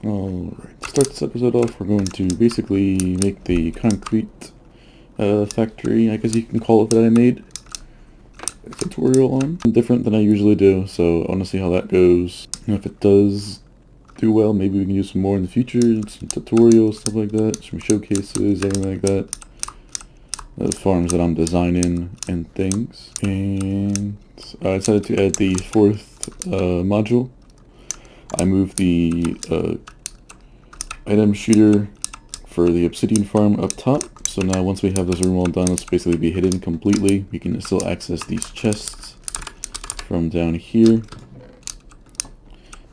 Alright, to start this episode off, we're going to basically make the concrete factory, I guess you can call it, that I made a tutorial on. Different than I usually do, so I want to see how that goes. And if it does do well, maybe we can do some more in the future, some tutorials, stuff like that, some showcases, everything like that. The farms that I'm designing and things. And I decided to add the fourth module. I moved the item shooter for the obsidian farm up top. So now once we have this room all done, let's basically be hidden completely. We can still access these chests from down here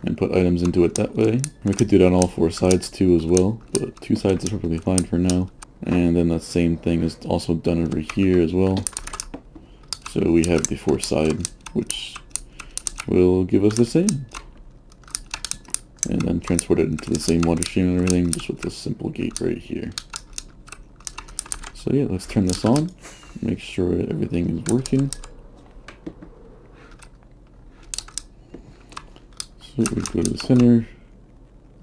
and put items into it that way. We could do that on all four sides too as well, but two sides is perfectly fine for now. And then that same thing is also done over here as well. So we have the fourth side, which will give us the same. And then transport it into the same water stream and everything, just with this simple gate right here. So yeah, let's turn this on, make sure everything is working. So we go to the center,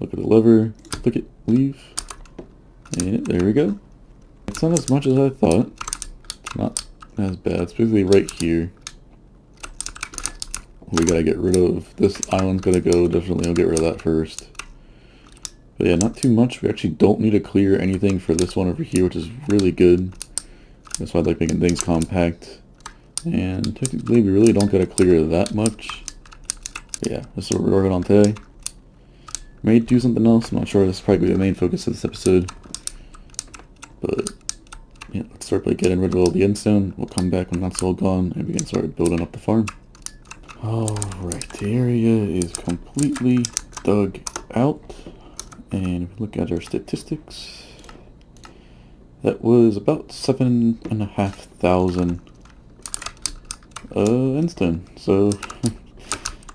look at the lever, click it, leave, and there we go. It's not as much as I thought. It's not as bad. It's basically right here. We gotta get rid of this island's gotta go. Definitely I'll get rid of that first. But yeah, not too much. We actually don't need to clear anything for this one over here, which is really good. That's why I like making things compact. And technically we really don't gotta clear that much. But yeah, this is what we're working on today. May do something else. I'm not sure. This is probably the main focus of this episode. But yeah, let's start by getting rid of all the endstone. We'll come back when that's all gone and we can start building up the farm. Alright, the area is completely dug out, and if we look at our statistics, that was about 7,500 endstone. So it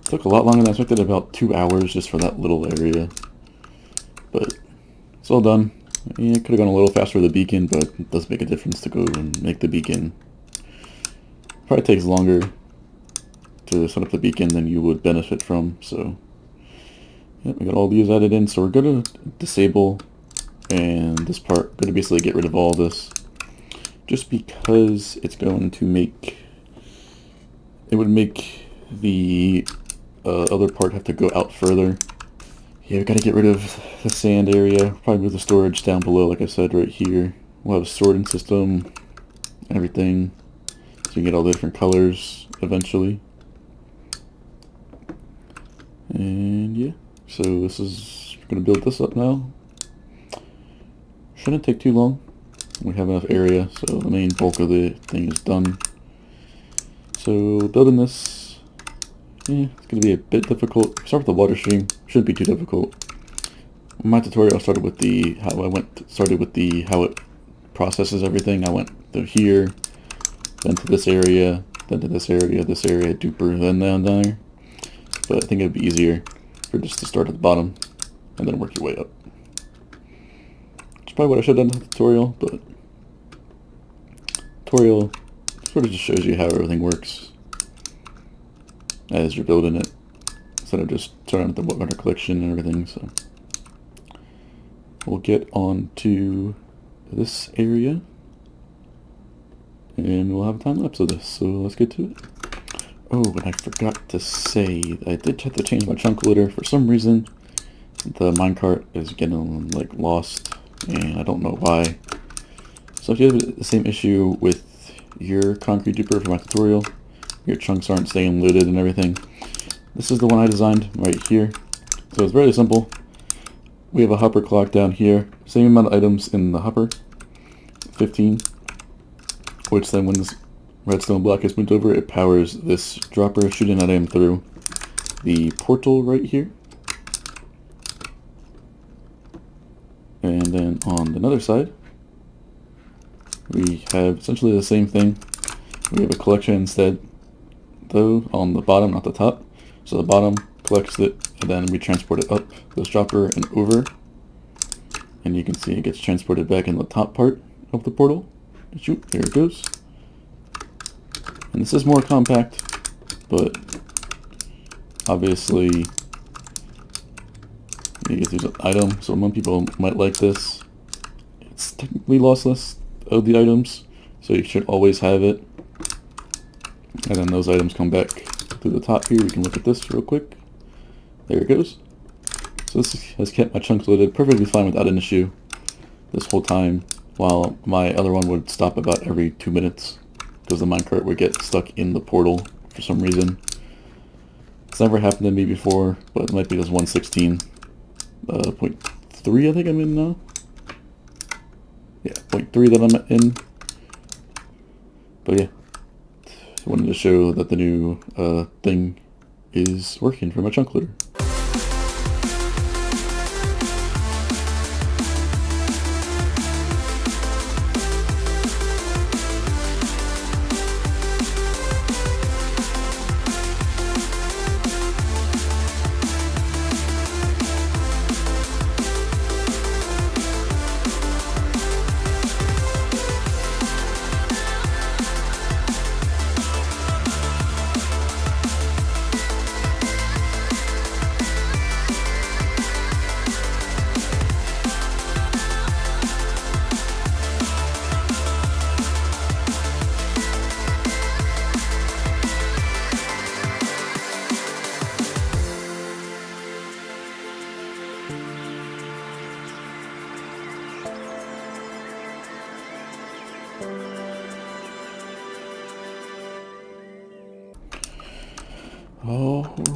took a lot longer than I expected, about 2 hours just for that little area. But it's all done. Yeah, it could have gone a little faster with the beacon, but it does make a difference to go and make the beacon. Probably takes longer to set up the beacon than you would benefit from. So yeah, we got all these added in, so we're gonna disable and this part, gonna basically get rid of all this just because it's going to make it would make the other part have to go out further. Yeah, we gotta get rid of the sand area, probably move the storage down below, like I said, right here. We'll have a sorting system, everything, so you can get all the different colors eventually. And yeah, so this is, we're going to build this up now. Shouldn't take too long. We have enough area, so the main bulk of the thing is done. So building this, yeah, it's going to be a bit difficult. Start with the water stream, shouldn't be too difficult. My tutorial started with the, how it processes everything. I went to here, then to this area, then to this area, duper, then down there. But I think it'd be easier for just to start at the bottom and then work your way up. It's probably what I should have done in the tutorial, but tutorial sort of just shows you how everything works as you're building it, instead of just starting at the water collection and everything. So we'll get on to this area and we'll have a time lapse of this. So let's get to it. Oh, and I forgot to say, I did have to change my chunk loader. For some reason, the minecart is getting, like, lost, and I don't know why. So if you have the same issue with your concrete duper from my tutorial, your chunks aren't staying loaded and everything, this is the one I designed right here. So it's very simple. We have a hopper clock down here, same amount of items in the hopper, 15, which then when this redstone block is moved over, it powers this dropper shooting that item through the portal right here. And then on the other side, we have essentially the same thing. We have a collection instead, though, on the bottom, not the top. So the bottom collects it, and then we transport it up this dropper and over. And you can see it gets transported back in the top part of the portal. Shoot, there it goes. And this is more compact, but obviously, You get these item, so some people might like this. It's technically lossless of the items, so you should always have it. And then those items come back to the top here. We can look at this real quick. There it goes. So this has kept my chunks loaded perfectly fine without an issue this whole time, while my other one would stop about every 2 minutes because the minecart would get stuck in the portal for some reason. It's never happened to me before, but it might be just 116.3 I think I'm in now. Yeah, 0.3 that I'm in. But yeah, I wanted to show that the new thing is working for my chunk loader.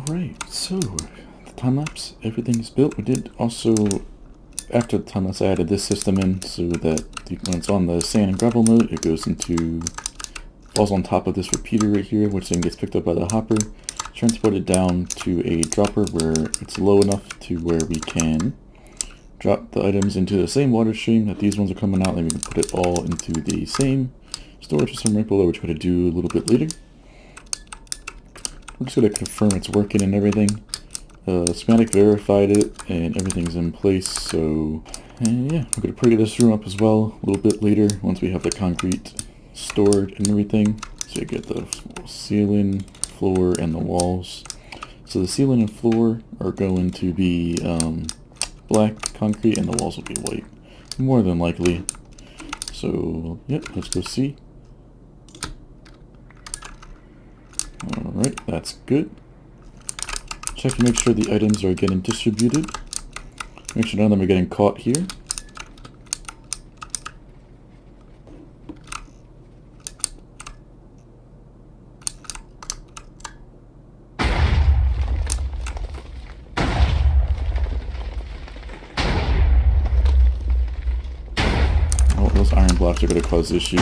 Alright, so the time-lapse, everything is built. We did also, after the time-lapse, I added this system in so that when it's on the sand and gravel mode, it goes into, falls on top of this repeater right here, which then gets picked up by the hopper, transported down to a dropper where it's low enough to where we can drop the items into the same water stream that these ones are coming out, and we can put it all into the same storage system right below, which we're going to do a little bit later. We're just going to confirm it's working and everything. Schematic verified it and everything's in place, so and yeah, we're going to pretty this room up as well a little bit later once we have the concrete stored and everything. So you get the ceiling, floor, and the walls. So the ceiling and floor are going to be black concrete and the walls will be white, more than likely. So yep, let's go see. Alright, that's good. Check to make sure the items are getting distributed. Make sure none of them are getting caught here. Oh, those iron blocks are going to cause issues.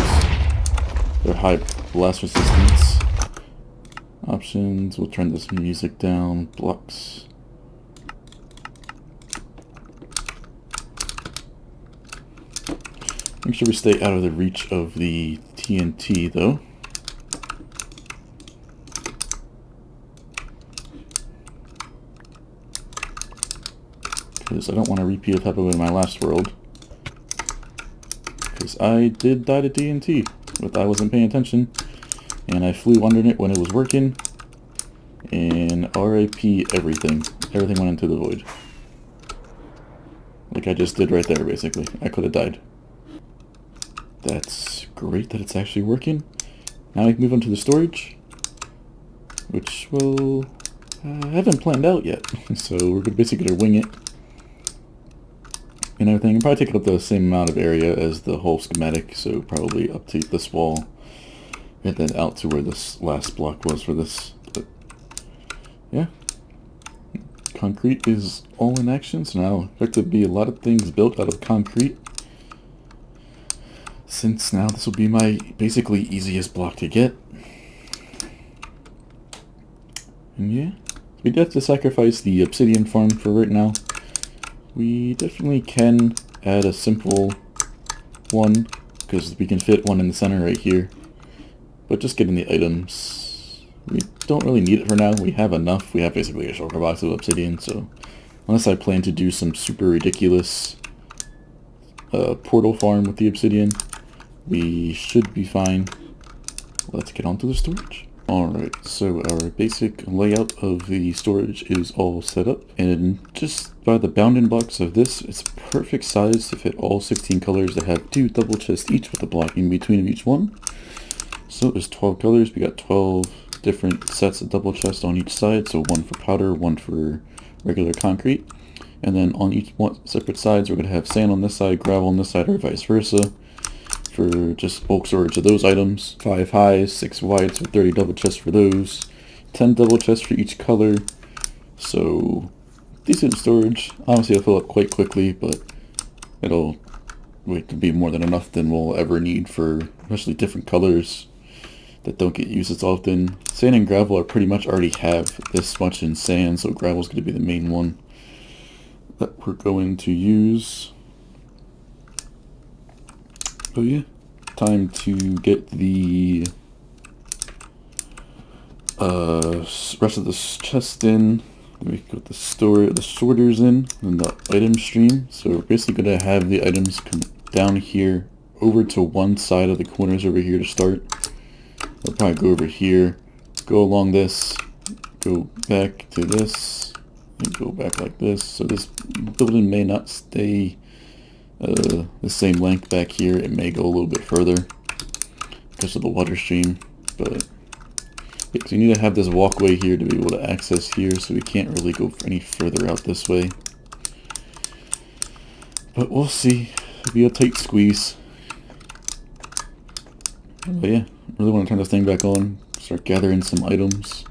They're high blast resistance. Options, we'll turn this music down, blocks. Make sure we stay out of the reach of the TNT though. Because I don't want to repeat what happened in my last world. Because I did die to TNT, but I wasn't paying attention. And I flew under it when it was working, and RIP everything. Everything went into the void. Like I just did right there, basically. I could have died. That's great that it's actually working. Now we can move on to the storage, which will I haven't planned out yet. So we're basically going to wing it and everything. Probably take up the same amount of area as the whole schematic, so probably up to this wall. And then out to where this last block was for this. But yeah, concrete is all in action, so now there could be a lot of things built out of concrete, since now this will be my basically easiest block to get. And yeah, we do have to sacrifice the obsidian farm for right now. We definitely can add a simple one, because we can fit one in the center right here. But just getting the items, we don't really need it for now. We have enough. We have basically a shulker box of obsidian, so unless I plan to do some super ridiculous portal farm with the obsidian, we should be fine. Let's get on to the storage. Alright, so our basic layout of the storage is all set up, and just by the bounding blocks of this, it's perfect size to fit all 16 colors that have 2 double chests each with a block in between of each one. So there's 12 colors, we got 12 different sets of double chests on each side, so one for powder, one for regular concrete, and then on each one separate sides we're going to have sand on this side, gravel on this side, or vice versa, for just bulk storage of those items. 5 highs, 6 wides, so 30 double chests for those, 10 double chests for each color, so decent storage. Honestly, it'll fill up quite quickly, but it'll wait to be more than enough than we'll ever need for especially different colors that don't get used as often. Sand and gravel are pretty much already have this much in sand, so gravel's going to be the main one that we're going to use. Oh yeah, time to get the rest of the chest in. Then we put the sorters in, and the item stream. So we're basically going to have the items come down here over to one side of the corners over here to start. We'll probably go over here, go along this, go back to this, and go back like this. So this building may not stay the same length back here. It may go a little bit further because of the water stream, but yeah, so you need to have this walkway here to be able to access here, so we can't really go any further out this way. But we'll see. It'll be a tight squeeze. But yeah, really want to turn this thing back on, start gathering some items.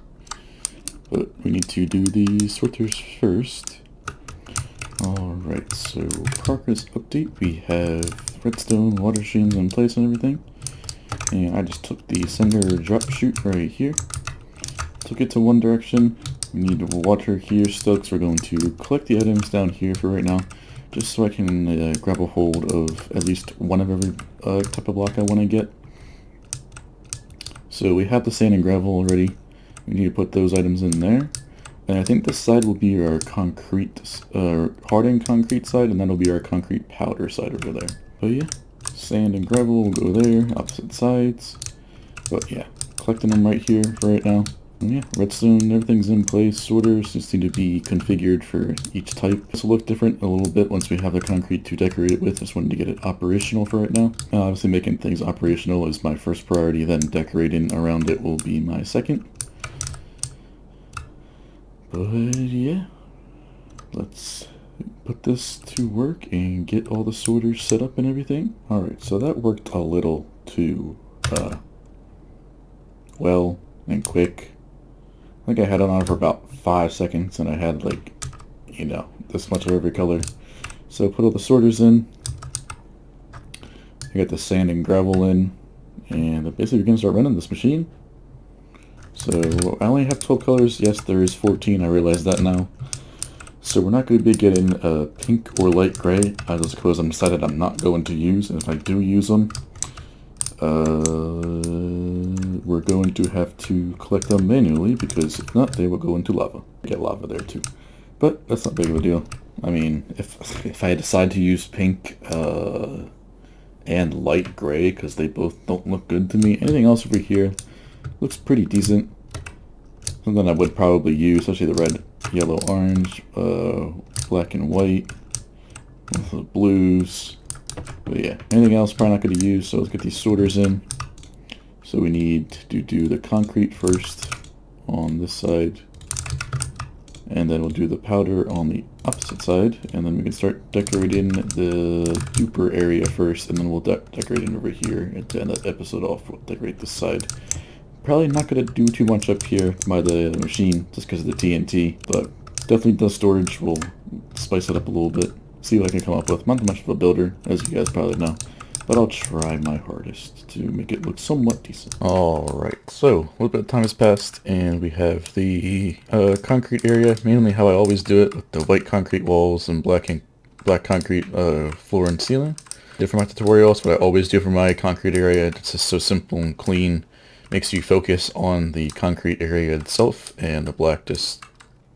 But we need to do the sorters first. Alright, so progress update. We have redstone, water streams in place and everything. And I just took the center drop chute right here. Took it to one direction. We need water here still, because we're going to collect the items down here for right now. Just so I can grab a hold of at least one of every type of block I want to get. So we have the sand and gravel already. We need to put those items in there. And I think this side will be our concrete, hardened concrete side, and that'll be our concrete powder side over there. But yeah, sand and gravel will go there, opposite sides. But yeah, collecting them right here for right now. And yeah, redstone, everything's in place. Sorters just need to be configured for each type. This will look different a little bit once we have the concrete to decorate it with. Just wanted to get it operational for right now. Obviously making things operational is my first priority, then decorating around it will be my second. But yeah, let's put this to work and get all the sorters set up and everything. Alright, so that worked a little too well and quick. I think I had it on for about 5 seconds and I had, like, you know, this much of every color. So put all the sorters in. I got the sand and gravel in, and basically we're gonna start running this machine. So I only have 12 colors. Yes, there is 14. I realize that now. So we're not going to be getting pink or light gray. Those colors I'm decided I'm not going to use. And if I do use them, we're going to have to collect them manually, because if not, they will go into lava. Get lava there too. But that's not big of a deal. I mean, if I decide to use pink and light gray, because they both don't look good to me, anything else over here looks pretty decent. Something I would probably use, especially the red, yellow, orange, black and white, with the blues. But yeah, anything else probably not going to use, so let's get these sorters in. So we need to do the concrete first on this side, and then we'll do the powder on the opposite side, and then we can start decorating the duper area first, and then we'll decorate it over here. And to end that episode off, we'll decorate this side. Probably not going to do too much up here by the machine, just because of the TNT, but definitely the storage will spice it up a little bit. See what I can come up with. I'm not much of a builder, as you guys probably know, but I'll try my hardest to make it look somewhat decent. Alright, so a little bit of time has passed, and we have the concrete area, mainly how I always do it, with the white concrete walls and black concrete floor and ceiling. Did for my tutorials, what I always do for my concrete area. It's just so simple and clean. Makes you focus on the concrete area itself, and the black just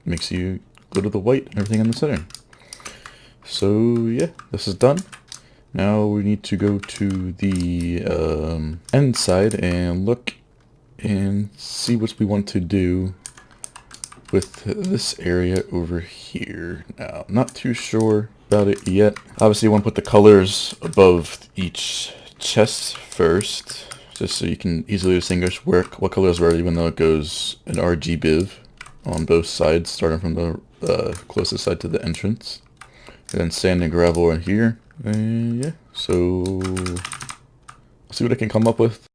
makes you go to the white and everything in the center. So yeah, this is done. Now we need to go to the end side and look and see what we want to do with this area over here. Now, I'm not too sure about it yet. Obviously, you want to put the colors above each chest first, just so you can easily distinguish what colors are, even though it goes an RGB on both sides, starting from the closest side to the entrance. And then sand and gravel in here. And yeah, so I'll see what I can come up with.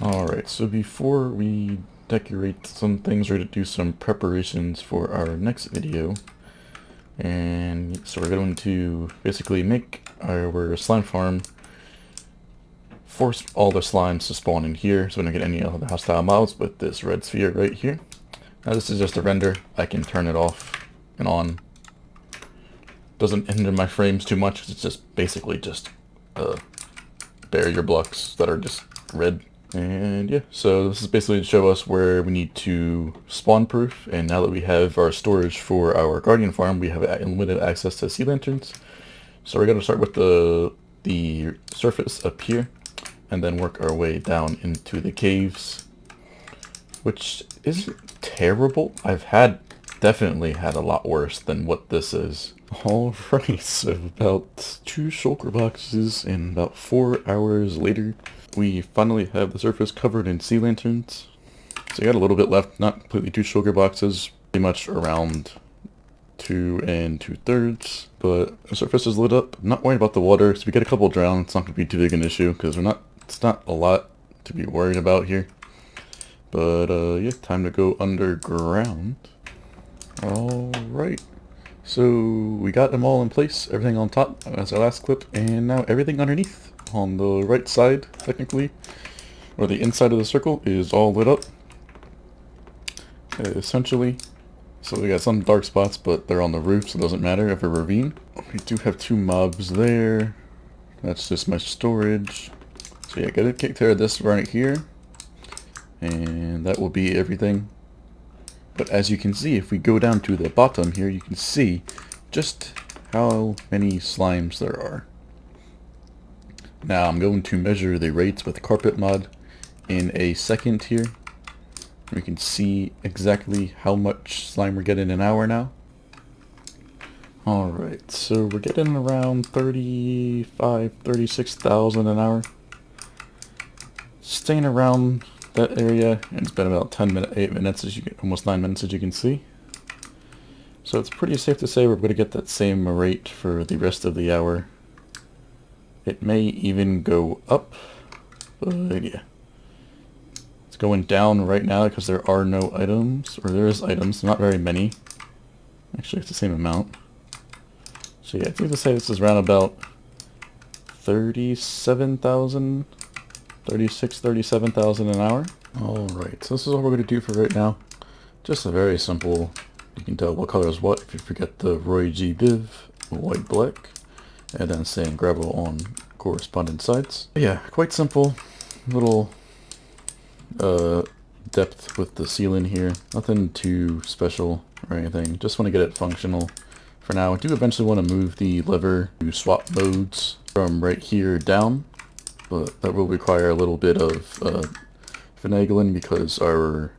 Alright, so before we decorate some things, or to do some preparations for our next video, and so we're going to basically make our slime farm, force all the slimes to spawn in here so we don't get any of the hostile mobs with this red sphere right here. Now this is just a render. I can turn it off and on. Doesn't hinder my frames too much. It's just basically just barrier blocks that are just red. And yeah, so this is basically to show us where we need to spawn proof. And now that we have our storage for our guardian farm, we have unlimited access to sea lanterns. So we're going to start with the surface up here, and then work our way down into the caves, which isn't terrible. I've definitely had a lot worse than what this is. Alright, so about 2 shulker boxes and about 4 hours later, we finally have the surface covered in sea lanterns. So we got a little bit left, not completely 2 shulker boxes, pretty much around 2 2/3, but the surface is lit up. I'm not worried about the water, so we get a couple drown. It's not going to be too big an issue, because it's not a lot to be worried about here. But yeah, time to go underground. Alright, so we got them all in place, everything on top, that's our last clip, and now everything underneath. On the right side, technically, or the inside of the circle, is all lit up, essentially. So we got some dark spots, but they're on the roof, so it doesn't matter if a ravine. We do have 2 mobs there. That's just my storage. So yeah, gotta take care of this right here, and that will be everything. But as you can see, if we go down to the bottom here, you can see just how many slimes there are. Now I'm going to measure the rates with the carpet mod in a second here. We can see exactly how much slime we're getting an hour now. Alright, so we're getting around 36,000 an hour. Staying around that area, and it's been about 8 minutes, as you get, almost 9 minutes, as you can see. So it's pretty safe to say we're going to get that same rate for the rest of the hour. It may even go up, but yeah. It's going down right now because there are no items, or there is items, not very many. Actually, it's the same amount. So yeah, I think to say this is around about 37,000, 37,000 an hour. Alright, so this is all we're going to do for right now. Just a very simple, you can tell what color is what if you forget the Roy G div, white, black, and then sand gravel on corresponding sides. But yeah, quite simple, little depth with the ceiling here. Nothing too special or anything, just want to get it functional for now. I do eventually want to move the lever to swap modes from right here down, but that will require a little bit of finagling because our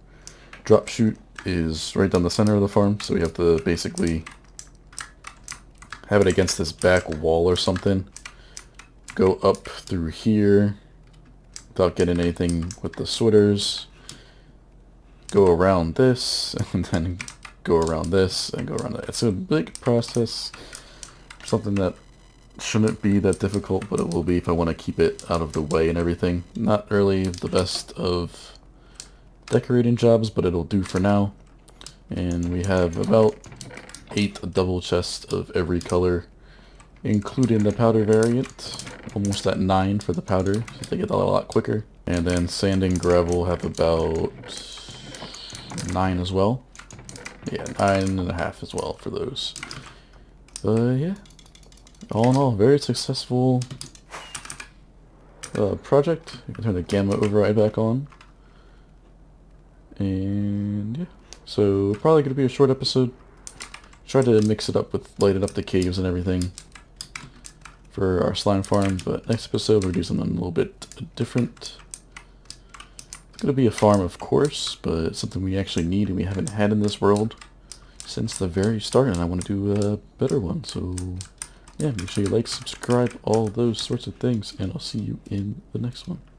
drop chute is right down the center of the farm, so we have to basically have it against this back wall or something, go up through here without getting anything with the sorters, go around this, and then go around this, and go around that. It's a big process, something that shouldn't be that difficult, but it will be if I want to keep it out of the way and everything. Not really the best of decorating jobs, but it'll do for now. And we have about 8 double chests of every color, including the powder variant. Almost at 9 for the powder, so they get a lot quicker. And then sand and gravel have about 9 as well. Yeah, 9.5 as well for those. But yeah, all in all, very successful project. I can turn the gamma override back on. And yeah, so probably going to be a short episode. Try to mix it up with lighting up the caves and everything for our slime farm, but next episode we'll do something a little bit different. going to be a farm, of course, but it's something we actually need and we haven't had in this world since the very start, and I want to do a better one. So yeah, make sure you like, subscribe, all those sorts of things, and I'll see you in the next one.